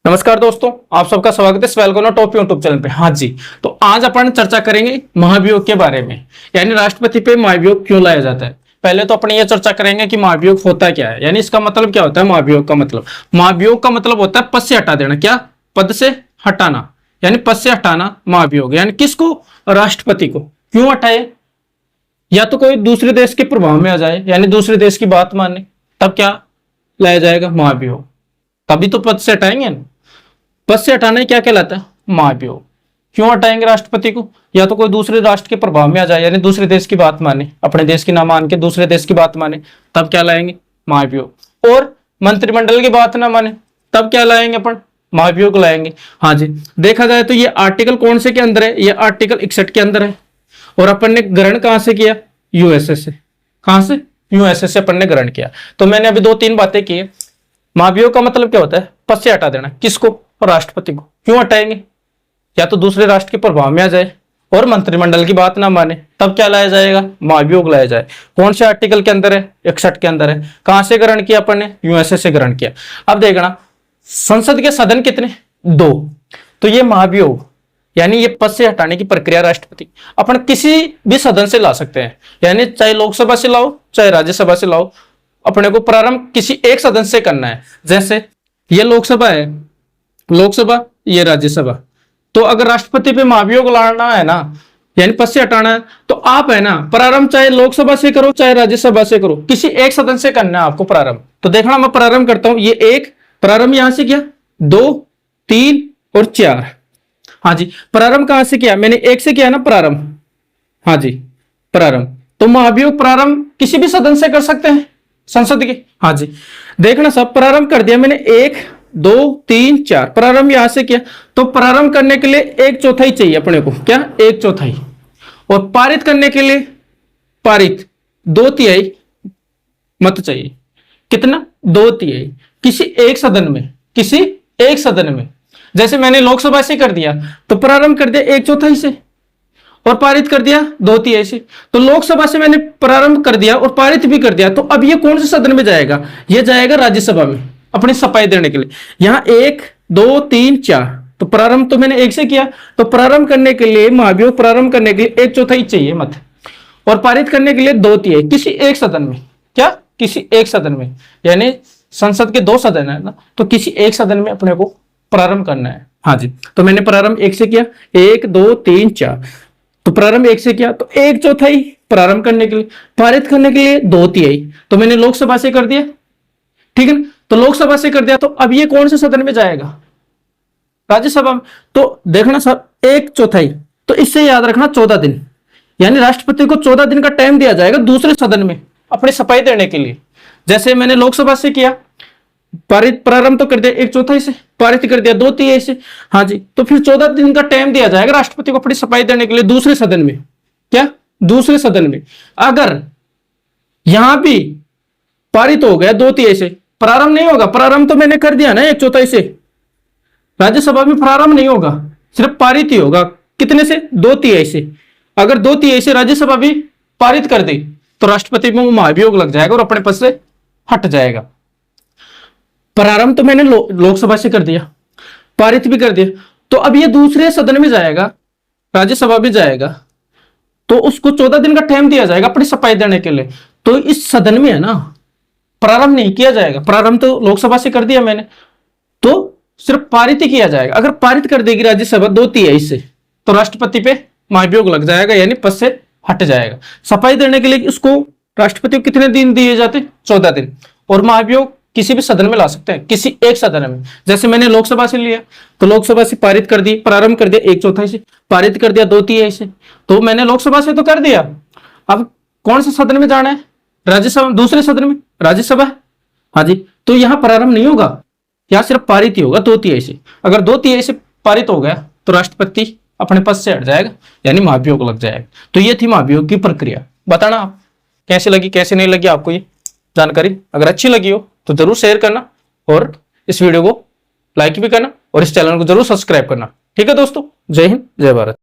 नमस्कार दोस्तों, आप सबका स्वागत है swell corner top YouTube channel पे। हाँ जी, तो आज अपन चर्चा करेंगे महाभियोग के बारे में, यानी राष्ट्रपति पे महाभियोग क्यों लाया जाता है। पहले तो अपन ये चर्चा करेंगे कि महाभियोग होता क्या है, यानी इसका मतलब क्या होता है। महाभियोग का मतलब होता है पद से हटा देना। क्या? पद से हटाना, यानी पद से हटाना महाभियोग। यानी किसको? राष्ट्रपति को। क्यों हटाए? या तो कोई दूसरे देश के प्रभाव में आ जाए, यानी दूसरे देश की बात माने, तब क्या लाया जाएगा? महाभियोग। तभी तो पद से हटाएंगे ना। पद से हटाना क्या कहलाता है? महाभियोग। क्यों हटाएंगे राष्ट्रपति को? या तो कोई दूसरे राष्ट्र के प्रभाव में आ जाए, यानी दूसरे देश की बात माने, अपने देश की ना मान के दूसरे देश की बात माने, तब क्या लाएंगे? महाभियोग। और मंत्रिमंडल की बात ना माने, तब क्या लाएंगे अपन? महाभियोग लाएंगे। हाँ जी, देखा जाए तो ये आर्टिकल कौन से के अंदर है? ये आर्टिकल 61 के अंदर है। और अपन ने ग्रहण कहां से किया? यूएसए से। कहां से? यूएसए से अपन ने ग्रहण किया। तो मैंने अभी 2-3 बातें की। महाभियोग का मतलब क्या होता है? पद से हटा देना। किसको? राष्ट्रपति को। क्यों हटाएंगे? या तो दूसरे राष्ट्र के प्रभाव में आ जाए और मंत्रिमंडल की बात ना माने, तब क्या लाया जाएगा? महाभियोग लाया जाए। कौन से आर्टिकल के अंदर है? 61 के अंदर है। कहां से ग्रहण किया अपन ने? यूएसए से ग्रहण किया। अब देखना, संसद के सदन कितने? 2। तो ये महाभियोग यानी ये पद से हटाने की प्रक्रिया राष्ट्रपति अपन किसी भी सदन से ला सकते हैं, यानी चाहे लोकसभा से लाओ चाहे राज्यसभा से लाओ, अपने को प्रारंभ किसी एक सदन से करना है। जैसे ये लोकसभा है, लोकसभा, ये राज्यसभा। तो अगर राष्ट्रपति पे महाभियोग लाना है ना, यानी पद से हटाना है, तो आप है ना प्रारंभ चाहे लोकसभा से करो चाहे राज्यसभा से करो, किसी एक सदन से करना है आपको प्रारंभ। तो देखना, मैं प्रारंभ करता हूं। ये एक प्रारंभ यहां से किया, 2, 3 और 4। हाँ जी, प्रारंभ कहां से किया? मैंने एक से किया ना प्रारंभ। हाँ जी, प्रारंभ। तो महाभियोग प्रारंभ किसी भी सदन से कर सकते हैं, संसद के। हाँ जी, देखना सब, प्रारंभ कर दिया मैंने 1, 2, 3, 4। प्रारंभ यहां से किया, तो प्रारंभ करने के लिए 1/4 चाहिए अपने को। क्या? 1/4। और पारित करने के लिए पारित 2/3 मत चाहिए। कितना? 2/3 किसी एक सदन में, किसी एक सदन में। जैसे मैंने लोकसभा से कर दिया, तो प्रारंभ कर दिया 1/4 से और पारित कर दिया 2/3 से। तो लोकसभा से मैंने प्रारंभ कर दिया और पारित भी कर दिया, तो अब ये कौन से सदन में जाएगा? ये जाएगा राज्यसभा में अपनी सफाई देने के लिए। यहां 1, 2, 3, 4। तो प्रारंभ तो मैंने 1 से किया, तो प्रारंभ करने के लिए महाभियोग प्रारंभ करने के लिए 1/4 चाहिए मत, और पारित करने के लिए 2/3 किसी एक सदन में। क्या? किसी एक सदन में, यानी संसद के 2 सदन है ना, तो किसी एक सदन में अपने को प्रारंभ करना है। हाँ जी, तो मैंने प्रारंभ 1 से किया, 1, 2, 3, 4। तो प्रारंभ 1 से किया, तो 1/4 प्रारंभ करने के लिए, पारित करने के लिए 2/3। तो मैंने लोकसभा से कर दिया, ठीक है ना। तो लोकसभा से कर दिया, तो अब ये कौन से सदन में जाएगा? राज्यसभा में। तो देखना सब, 1/4। तो इससे याद रखना 14 दिन, यानी राष्ट्रपति को 14 दिन का टाइम दिया जाएगा दूसरे सदन में अपनी सफाई देने के लिए। जैसे मैंने लोकसभा से किया, पारित प्रारंभ तो कर दिया 1/4 से, पारित कर दिया 2/3 से। हाँ जी, तो फिर 14 दिन का टाइम दिया जाएगा राष्ट्रपति को अपनी सफाई देने के लिए दूसरे सदन में। क्या? दूसरे सदन में। अगर यहां भी पारित हो गया 2/3 से, प्रारंभ नहीं होगा। प्रारंभ तो मैंने कर दिया ना 1/4 से। राज्यसभा में प्रारंभ नहीं होगा, सिर्फ पारित ही होगा। कितने से? 2/3 से। अगर 2/3 से राज्यसभा भी पारित कर दी, तो राष्ट्रपति में महाभियोग लग जाएगा और अपने पद से हट जाएगा। प्रारंभ तो मैंने लोकसभा से कर दिया, पारित भी कर दिया, तो अब ये दूसरे सदन में जाएगा, राज्यसभा भी जाएगा, तो उसको 14 दिन का टाइम दिया जाएगा अपनी सफाई देने के लिए। तो इस सदन में है ना, प्रारंभ नहीं किया जाएगा। प्रारंभ तो लोकसभा से कर दिया मैंने, तो सिर्फ पारित ही किया जाएगा। अगर पारित कर देगी राज्यसभा 2/3 से, तो राष्ट्रपति पे महाभियोग लग जाएगा, यानी पद से हट जाएगा। सफाई देने के लिए उसको, राष्ट्रपति को कितने दिन दिए जाते? 14 दिन। और महाभियोग किसी भी सदन में ला सकते हैं, किसी एक सदन में। जैसे मैंने लोकसभा से लिया, तो लोकसभा से पारित कर दी, प्रारंभ कर दिया 1/4 से, पारित कर दिया 2/3 से। तो मैंने लोकसभा से तो कर दिया, अब कौन से सदन में जाना है? राज्यसभा, दूसरे सदन में, राज्यसभा। हाँ जी, तो यहां प्रारंभ नहीं होगा, यहां सिर्फ पारित ही होगा 2/3 से। अगर 2/3 से पारित हो गया, तो राष्ट्रपति अपने पद से हट जाएगा, यानी महाभियोग लग जाएगा। तो ये थी महाभियोग की प्रक्रिया। बताना आप कैसे लगी, कैसे नहीं लगी आपको ये जानकारी। अगर अच्छी लगी हो तो जरूर शेयर करना, और इस वीडियो को लाइक भी करना, और इस चैनल को जरूर सब्सक्राइब करना। ठीक है दोस्तों, जय हिंद, जय भारत।